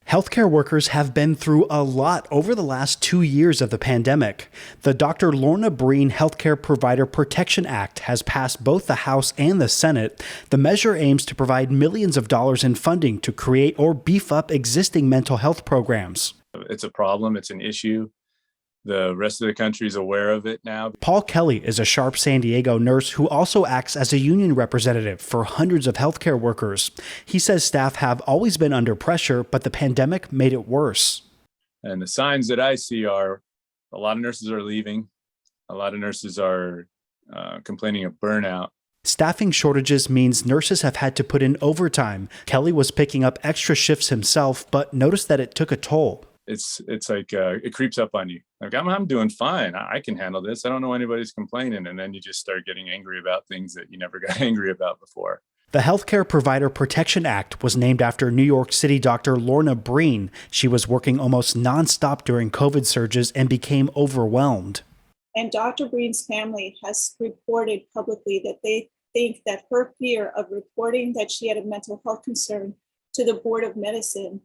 Healthcare workers have been through a lot over the last 2 years of the pandemic. The Dr. Lorna Breen Healthcare Provider Protection Act has passed both the House and the Senate. The measure aims to provide millions of dollars in funding to create or beef up existing mental health programs. It's a problem. It's an issue. The rest of the country is aware of it now. Paul Kelly is a Sharp San Diego nurse who also acts as a union representative for hundreds of healthcare workers. He says staff have always been under pressure, but the pandemic made it worse. And the signs that I see are a lot of nurses are leaving. A lot of nurses are complaining of burnout. Staffing shortages means nurses have had to put in overtime. Kelly was picking up extra shifts himself, but noticed that it took a toll. It's like it creeps up on you. Like, I'm doing fine. I can handle this. I don't know anybody's complaining. And then you just start getting angry about things that you never got angry about before. The Healthcare Provider Protection Act was named after New York City Dr. Lorna Breen. She was working almost nonstop during COVID surges and became overwhelmed. And Dr. Breen's family has reported publicly that they think that her fear of reporting that she had a mental health concern to the Board of Medicine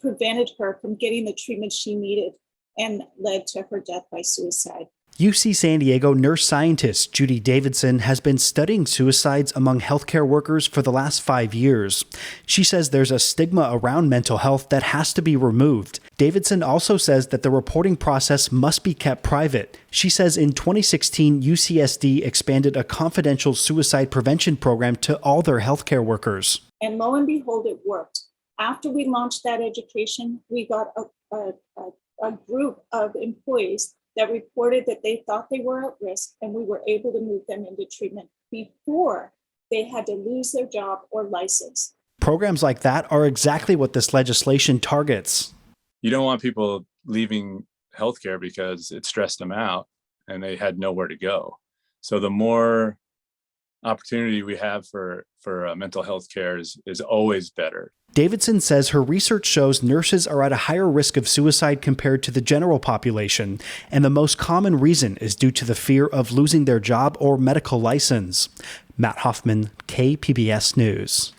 prevented her from getting the treatment she needed and led to her death by suicide. UC San Diego nurse scientist Judy Davidson has been studying suicides among healthcare workers for the last 5 years. She says there's a stigma around mental health that has to be removed. Davidson also says that the reporting process must be kept private. She says in 2016, UCSD expanded a confidential suicide prevention program to all their healthcare workers. And lo and behold, it worked. After we launched that education, we got a group of employees that reported that they thought they were at risk, and we were able to move them into treatment before they had to lose their job or license. Programs like that are exactly what this legislation targets. You don't want people leaving healthcare because it stressed them out and they had nowhere to go. So the more opportunity we have for mental health care is always better. Davidson says her research shows nurses are at a higher risk of suicide compared to the general population, and the most common reason is due to the fear of losing their job or medical license. Matt Hoffman, KPBS News.